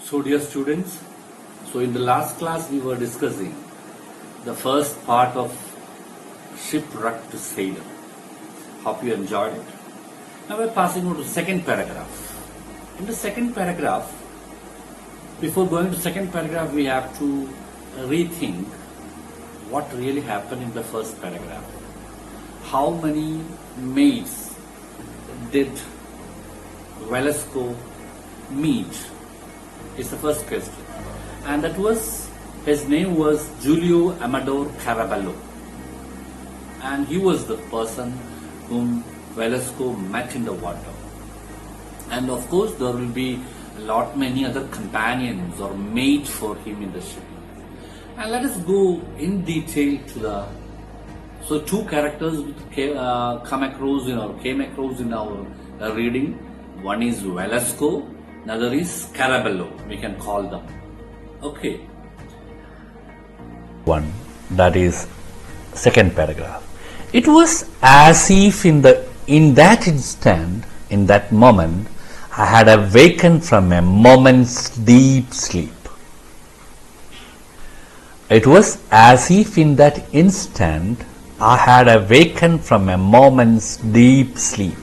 So dear students, in the last class we were discussing the first part of shipwrecked sailor. Hope you enjoyed it. Now we're passing on to second paragraph. In the second paragraph, before going to second paragraph, we have to rethink what really happened in the first paragraph. How many mates did Velasco meet is the first question. And that was, his name was Julio Amador Caraballo. And he was the person whom Velasco met in the water. And of course there will be many other companions or mates for him in the ship. And let us go in detail to the, so two characters came across in our reading. One is Velasco, another is Caraballo, we can call them. Okay. One, that is second paragraph. It was as if in that instant, in that moment, I had awakened from a moment's deep sleep. It was as if in that instant I had awakened from a moment's deep sleep.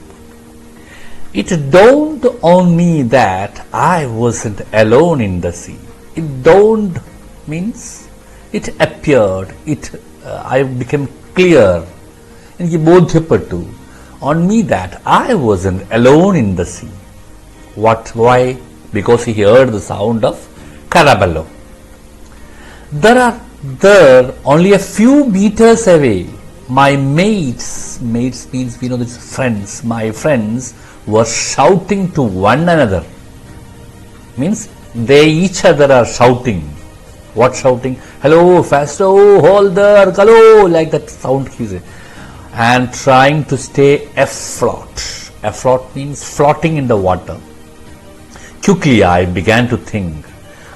It dawned on me that I wasn't alone in the sea. It dawned means it appeared, I became clear, എനിക്ക് ബോധ്യപ്പെട്ടു on me that I wasn't alone in the sea. Why? Because he heard the sound of Caraballo. There only a few meters away, my mates means we know this friends, my friends were shouting to one another. Means they each other are shouting. What shouting? Hello, faster, hold there, hello, like that sound he said. And trying to stay afloat. Afloat means floating in the water. Quickly I began to think.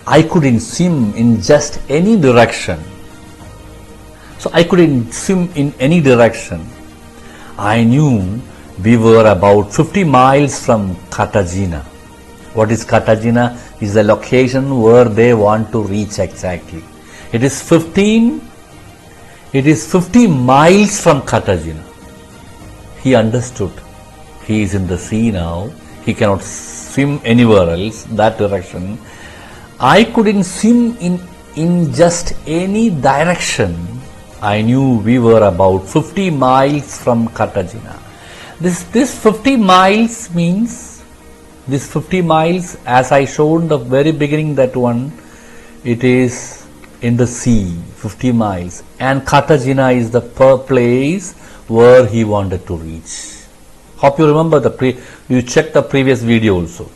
I couldn't swim in just any direction. So I couldn't swim in any direction. I knew we were about 50 miles from Cartagena. What is Cartagena? Is the location where they want to reach exactly. It is 50 miles from Cartagena. He understood. He is in the sea now. He cannot swim anywhere else, that direction. I couldn't swim in just any direction. I knew we were about 50 miles from Cartagena. This 50 miles means, this 50 miles, as I showed in the very beginning, that one, it is in the sea, 50 miles. And Cartagena is the place where he wanted to reach. Hope you remember you checked the previous video also.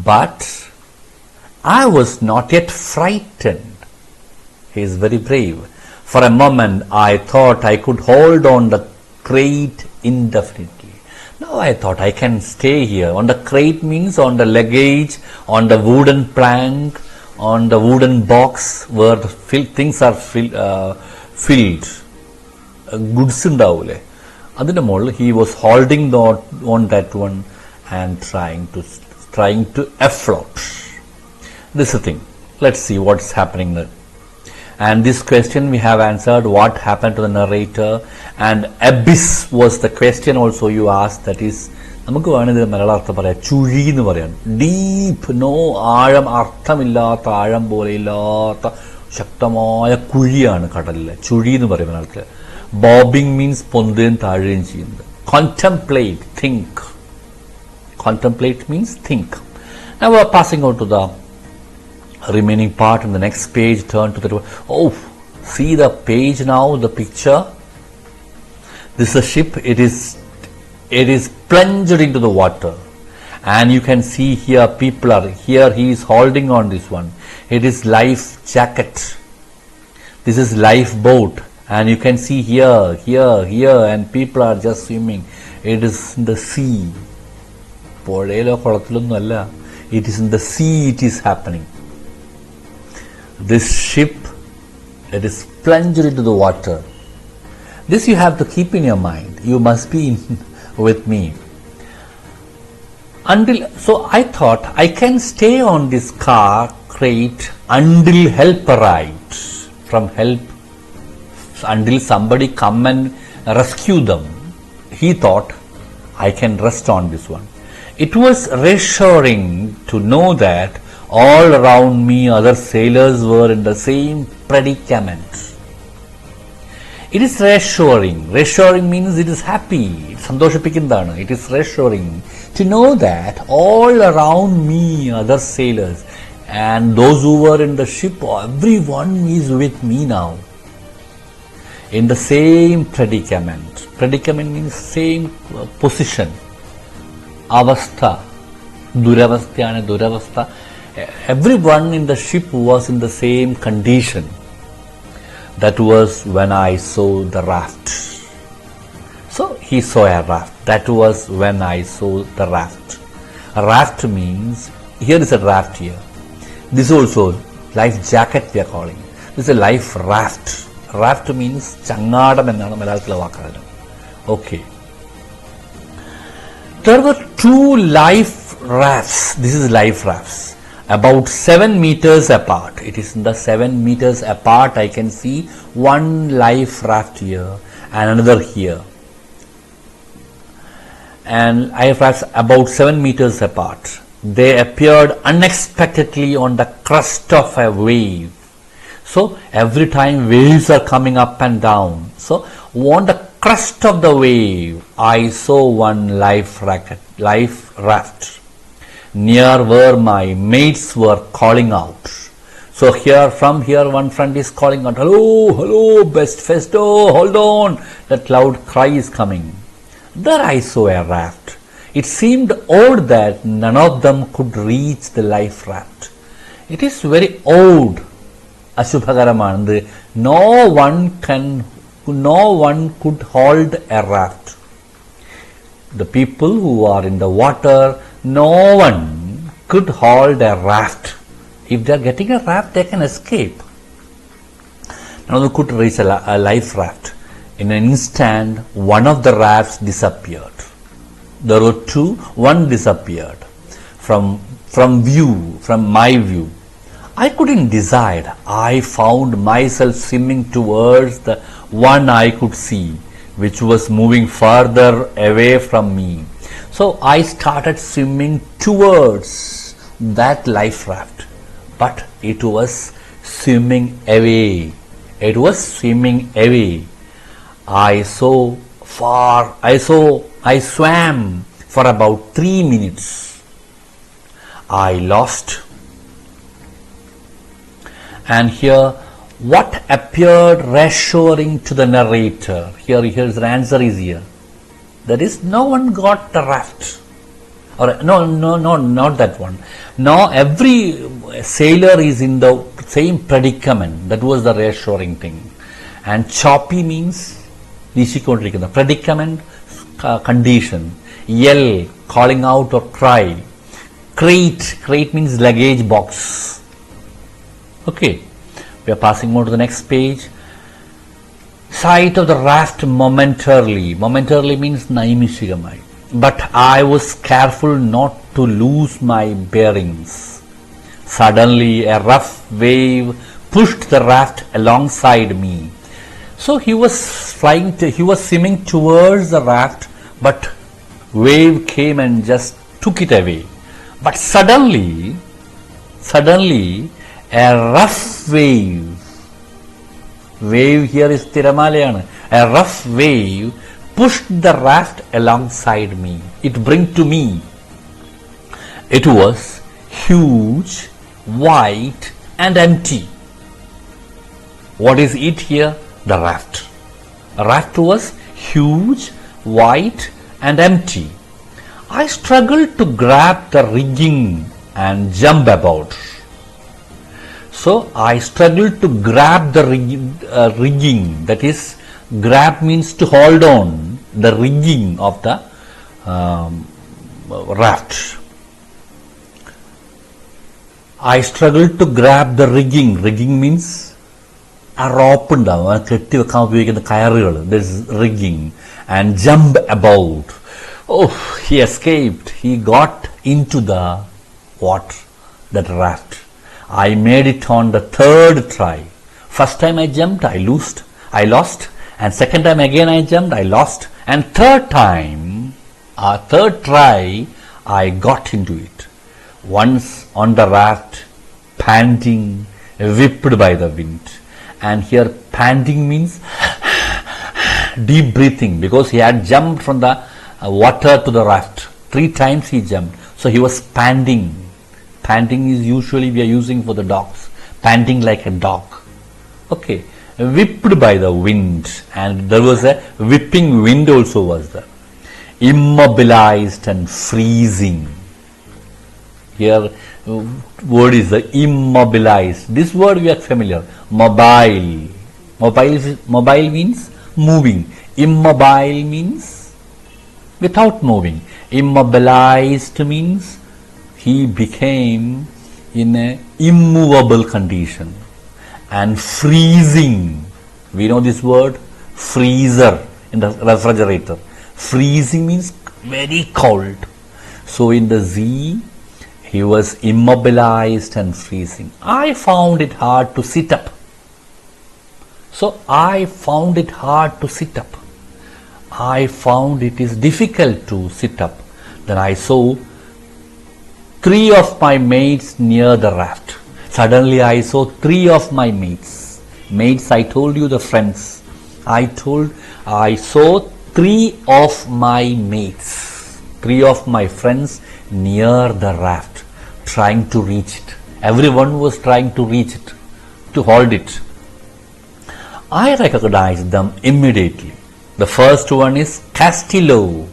But I was not yet frightened. He is very brave. For a moment I thought I could hold on the crate indefinitely. Now I thought I can stay here. On the crate means on the luggage, on the wooden plank, on the wooden box where the things are filled. Goods undavule. Adinte model he was holding on that one and trying to afloat. This is the thing. Let's see what's happening there. And this question we have answered. What happened to the narrator? And abyss was the question also you asked. That is, നമുക്ക് വേണമെങ്കിൽ മലയാള അർത്ഥം പറയാം, ചുഴി എന്ന് പറയാം. Deep, no ആഴം, അർത്ഥമില്ലാത്ത ആഴം പോലെ ഇല്ലാത്ത ശക്തമായ കുഴിയാണ് കടലിലെ. ചുഴി എന്ന് പറയും മലയാളത്തിൽ. ബോബിംഗ് മീൻസ് പൊന്തുകയും താഴുകയും ചെയ്യുന്നത്. Contemplate, think. Contemplate means think. Now we are passing on to the remaining part. In the next page, turn to the, see the page now, the picture. This is a ship. It is plunged into the water, and you can see here people are here. He is holding on this one. It is life jacket. This is lifeboat, and you can see here, and people are just swimming. It is in the sea. It is in the sea. It is happening. This ship, it is plunged into the water. This you have to keep in your mind. You must be with me. So I thought I can stay on this car crate until help arrives. Until somebody come and rescue them. He thought I can rest on this one. It was reassuring to know that all around me other sailors were in the same predicament. It is reassuring. Reassuring means it is happy. സന്തോഷിപ്പിക്കുന്നതാണ്. It is reassuring to know that all around me other sailors and those who were in the ship, everyone is with me now. In the same predicament. Predicament means same position. Avastha. Duravasthayana, duravastha. Everyone in the ship was in the same condition. That was when I saw the raft. So he saw a raft. That was when I saw the raft. A raft means, here is a raft here. This also life jacket we are calling. This is a life raft. Raft means changadam എന്നാണ് മലയാളത്തിലെ വാക്കാണ്. Okay. There were 2 life rafts. This is life rafts. About 7 meters apart. It is in the 7 meters apart. I can see one life raft here and another here. And life rafts about 7 meters apart. They appeared unexpectedly on the crest of a wave. So every time waves are coming up and down. So on the crest of the wave, I saw one life raft. Near where my mates were calling out. So from here one friend is calling out, hello, hello, best festo, hold on. That loud cry is coming. There I saw a raft. It seemed odd that none of them could reach the life raft. It is very odd. Ashubhagaramana. No one could hold a raft. The people who are in the water, no one could hold a raft. If they are getting a raft, they can escape. None of them could reach a life raft. In an instant, one of the rafts disappeared. There were 2, one disappeared from my view. I couldn't decide. I found myself swimming towards the one I could see, which was moving further away from me. So I started swimming towards that life raft, but it was swimming away. It was swimming away. I swam for about 3 minutes. I lost. And here, what appeared reassuring to the narrator? Here's the answer is here. That is, no one got the raft. Or no, not that one. No, every sailor is in the same predicament. That was the reassuring thing. And choppy means the predicament, condition. Yell, calling out or cry. Crate means luggage box. Okay, we are passing on to the next page. Sight of the raft momentarily. Momentarily means naimishigamai. But I was careful not to lose my bearings. Suddenly a rough wave pushed the raft alongside me. So he was swimming towards the raft, but wave came and just took it away. But suddenly a rough wave here is Tiramalayana, a rough wave pushed the raft alongside me. It bring to me. It was huge, white and empty. What is it here? The raft. The raft was huge, white and empty. I struggled to grab the rigging and jump about. So I struggled to grab the rigging. That is, grab means to hold on the rigging of the raft. I struggled to grab the rigging. Rigging means a rope ഉണ്ടാവും കെട്ടി വെക്കാൻ ഉപയോഗിക്കുന്ന കയറുകൾ. There is rigging and jump about. Oh, he escaped. He got into the water, that raft. I made it on the third try. First time I jumped, I lost, and second time again I jumped, I lost, and third try, I got into it. Once on the raft, panting, whipped by the wind. And here panting means deep breathing, because he had jumped from the water to the raft. 3 times he jumped. So he was panting. Panting is usually we are using for the dogs. Panting like a dog. Okay. Whipped by the wind. And there was a whipping wind also was there. Immobilized and freezing. Here word is the immobilized. This word we are familiar. Mobile. Mobile means moving. Immobile means without moving. Immobilized means he became in an immovable condition. And freezing. We know this word, freezer in the refrigerator. Freezing means very cold. So in the Z, he was immobilized and freezing. I found it hard to sit up. So I found it hard to sit up. I found it is difficult to sit up. Then I saw 3 of my mates near the raft. Suddenly I saw 3 of my mates. Mates, I told you, the friends. I saw 3 of my mates. 3 of my friends near the raft, trying to reach it. Everyone was trying to reach it, to hold it. I recognized them immediately. The first one is Castillo.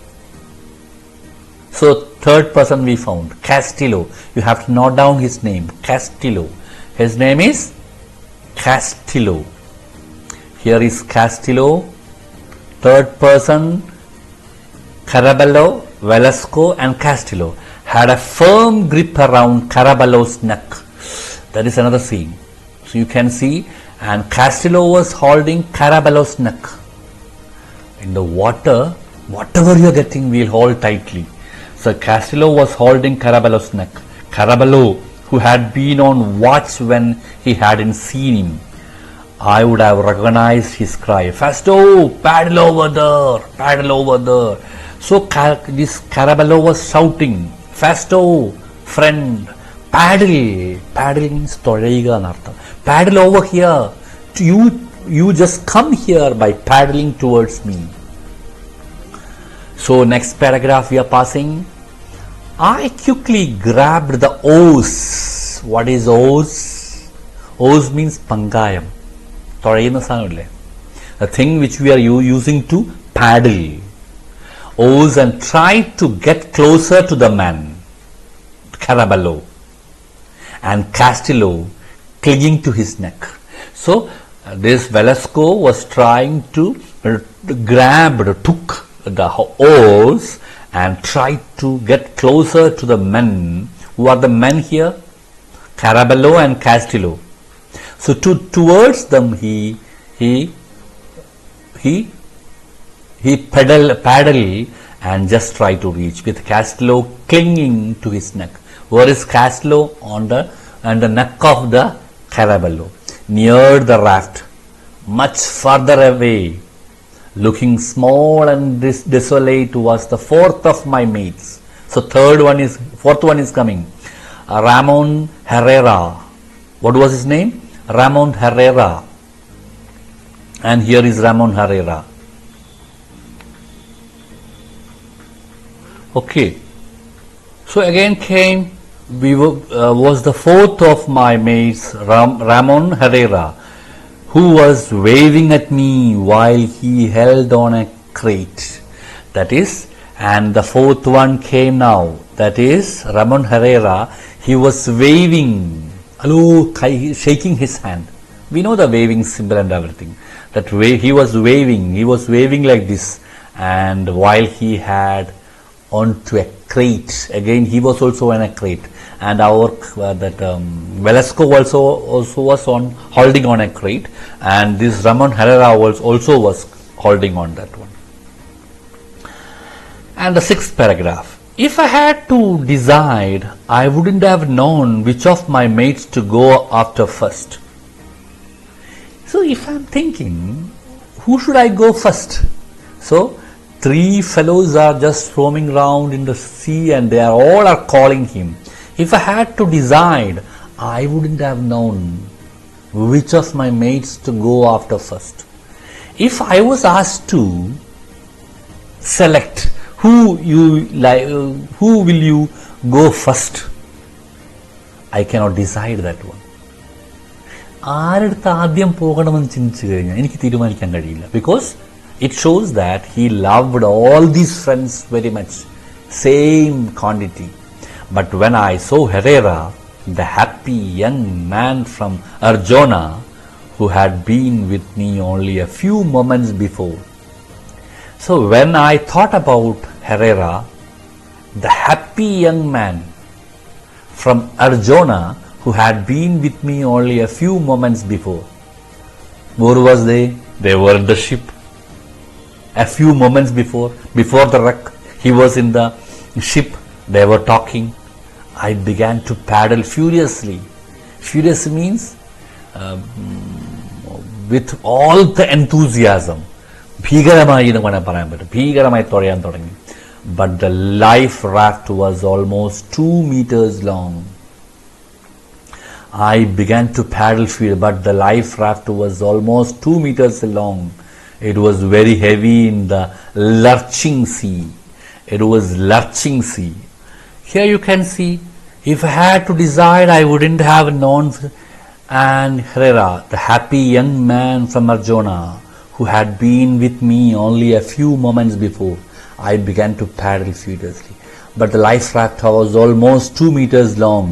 So third person we found, Castillo. You have to note down his name, Castillo. His name is Castillo. Here is Castillo. Third person, Caraballo, Velasco and Castillo had a firm grip around Caraballo's neck. That is another scene. So you can see, and Castillo was holding Caraballo's neck. In the water, whatever you are getting, we'll hold tightly. So Castillo was holding Caraballo's neck. Caraballo, who had been on watch when he hadn't seen him, I would have recognized his cry, "Fasto, paddle over there, paddle over there." So this Caraballo was shouting, "Fasto, friend, paddle." Paddle means tozhayuga in artham. Paddle over here. You just come here by paddling towards me. So next paragraph we are passing. I quickly grabbed the oars. What is oars? Oars means pangayam. The thing which we are using to paddle. Oars, and tried to get closer to the man, Caraballo, and Castillo clinging to his neck. So this Velasco was trying to took the oars and tried to get closer to the men. Who are the men here? Caraballo and Castillo. So towards them he paddle and just try to reach, with Castillo clinging to his neck. Where is Castillo? On the neck of the Caraballo, near the raft, much further away, looking small and desolate, was the 4th of my mates. So fourth one is coming. Ramon Herrera. What was his name? Ramon Herrera. And here is Ramon Herrera. Okay. So again was the 4th of my mates, Ramon Herrera, who was waving at me while he held on a crate. That is, and the 4th one came now. That is Ramon Herrera. He was waving, hello, shaking his hand. We know the waving symbol and everything. That way he was waving like this, and while he had onto a crate. Again, he was also in a crate, and Velasco also was holding on a crate, and this Ramon Herrera was holding on that one. And the 6th paragraph. If I had to decide, I wouldn't have known which of my mates to go after first. So if I'm thinking, who should I go first? So three fellows are just roaming around in the sea and they are all are calling him. If I had to decide, I wouldn't have known which of my mates to go after first. If I was asked to select who will you go first, I cannot decide that one. ആരെടുത്ത് ആദ്യം പോകണമെന്ന് ചിന്തിച്ചു കഴിഞ്ഞാൽ എനിക്ക് തീരുമാനിക്കാൻ കഴിയില്ല. Because it shows that he loved all these friends very much, same quantity. But when I saw Herrera, the happy young man from Arjona, who had been with me only a few moments before. So when I thought about Herrera, the happy young man from Arjona, who had been with me only a few moments before. Where was they? They were in the ship. A few moments before the wreck, he was in the ship. They were talking. I began to paddle furiously. Furious means with all the enthusiasm. ഭീകരമായി എന്ന് വേണം പറയാൻ പറ്റും. ഭീകരമായി തുഴയാൻ തുടങ്ങി. But the life raft was almost 2 meters long. I began to paddle free, but the life raft was almost 2 meters long. It was very heavy in the lurching sea. It was lurching sea. Here you can see, if I had to decide, I wouldn't have known. And Herrera, the happy young man from Arjona, who had been with me only a few moments before, I began to paddle furiously. But the life raft was almost 2 meters long.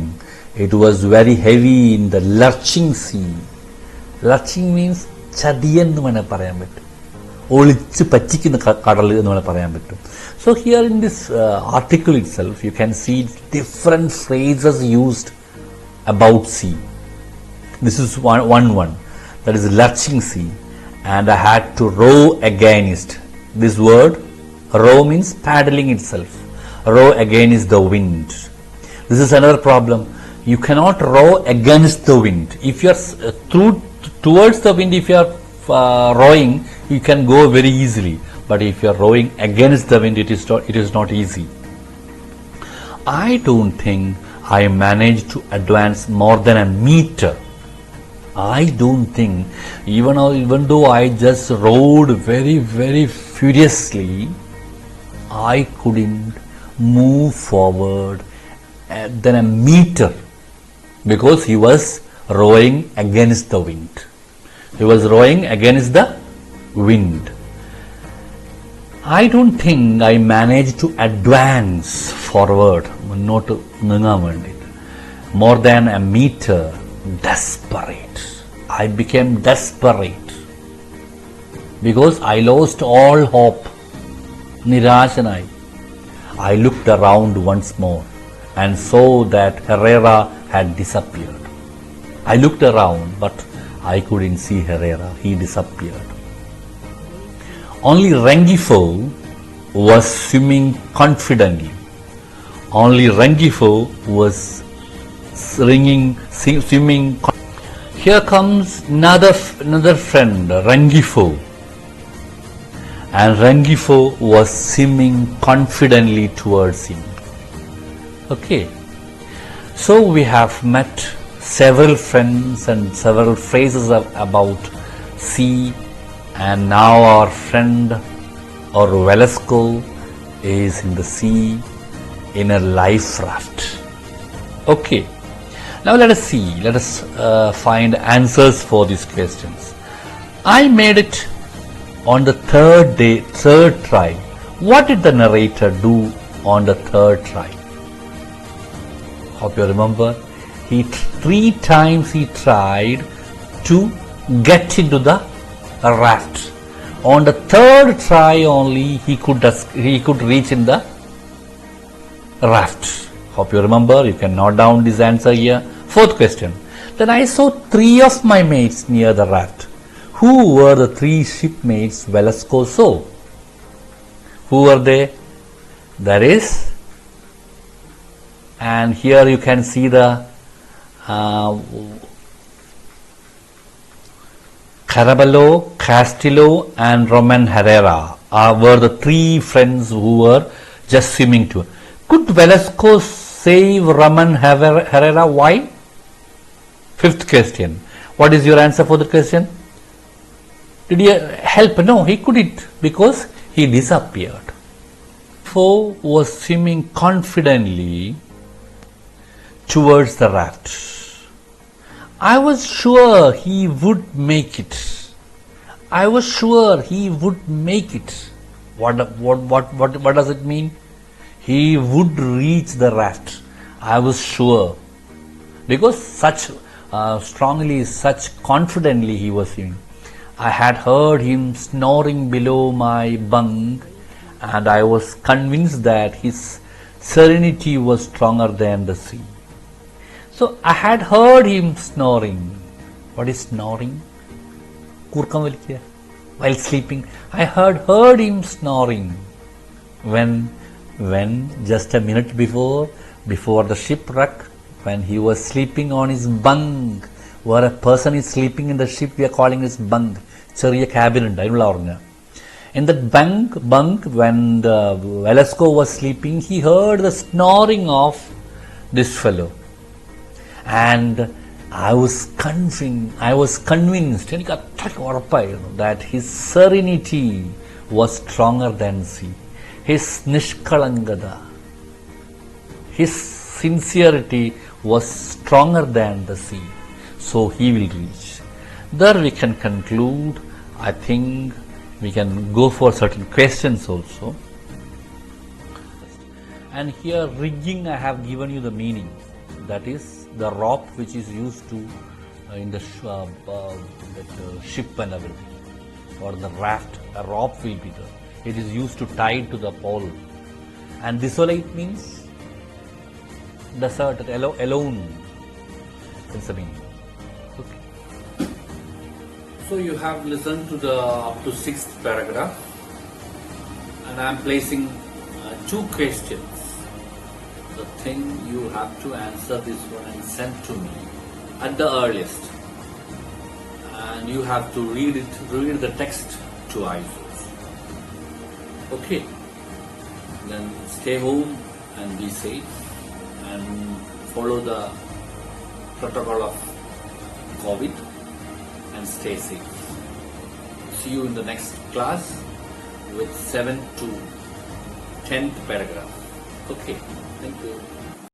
It was very heavy in the lurching sea. Lurching means ചതിയൻ എന്ന് വേണേൽ പറയാൻ പറ്റും, ഒളിച്ച് പറ്റിക്കുന്ന കടൽ എന്ന് വേണേൽ പറയാൻ പറ്റും. So here in this article itself, you can see different phrases used about sea. This is one that is lurching sea, and I had to row against. This word row means paddling itself. Row against the wind. This is another problem. You cannot row against the wind. If you are towards the wind, if you are rowing, you can go very easily. But if you are rowing against the wind, it is not easy. I don't think I managed to advance more than a meter. I don't think, even though I just rowed very, very furiously, I couldn't move forward than a meter, because he was rowing against the wind. He was rowing against the wind. I don't think I managed to advance forward, not more than a meter. Desperate. I became desperate because I lost all hope. Nirashanai. I looked around once more and saw that Herrera had disappeared. I looked around, but I couldn't see Herrera. He disappeared. Only Rengifo was swimming confidently. Only Rengifo was swimming. Here comes another friend, Rengifo. And Rengifo was swimming confidently towards him. Okay. So we have met several friends and several phrases about sea, and now our friend or Velasco is in the sea in a life raft. Okay. Now let us see, let us find answers for these questions. I made it on the third try. What did the narrator do on the third try? Hope you remember. 3 times he tried to get into the raft. On the third try only he could reach in the raft. Hope you remember. You can note down this answer here. 4th question. Then I saw 3 of my mates near the raft. Who were the 3 shipmates Velasco saw? Who were they? That is and here you can see the Caraballo, Castillo and Roman Herrera were the three friends who were just swimming to. Could Velasco save Roman Herrera? Why? Fifth question. What is your answer for the question? Did he help? No, he couldn't, because he disappeared. Foe was swimming confidently towards the raft. I was sure he would make it. I was sure he would make it. What does it mean? He would reach the raft. I was sure. Because such strongly, such confidently he was swimming. I had heard him snoring below my bunk, and I was convinced that his serenity was stronger than the sea. So I had heard him snoring. What is snoring? While sleeping. I had heard him snoring. When just a minute before the shipwreck, when he was sleeping on his bunk, where a person is sleeping in the ship, we are calling it bunk. Cheria cabin. In that bunk, when the Velasco was sleeping, he heard the snoring of this fellow. And I was convinced that his serenity was stronger than sea. His nishkalangada, his sincerity was stronger than the sea. So he will reach. There we can conclude. I think we can go for certain questions also. And here rigging, I have given you the meaning. That is the rope which is used to in the ship and everything, or the raft. A rope will be there. It is used to tie to the pole. And desolate means desert, alone. It's the meaning. Okay. So you have listened to the up to 6th paragraph, and I am placing 2 questions. The thing you have to answer this one and send to me at the earliest, and you have to read the text twice. Okay, then stay home and be safe and follow the protocol of COVID and stay safe. See you in the next class with 7th to 10th paragraph. Okay, thank you.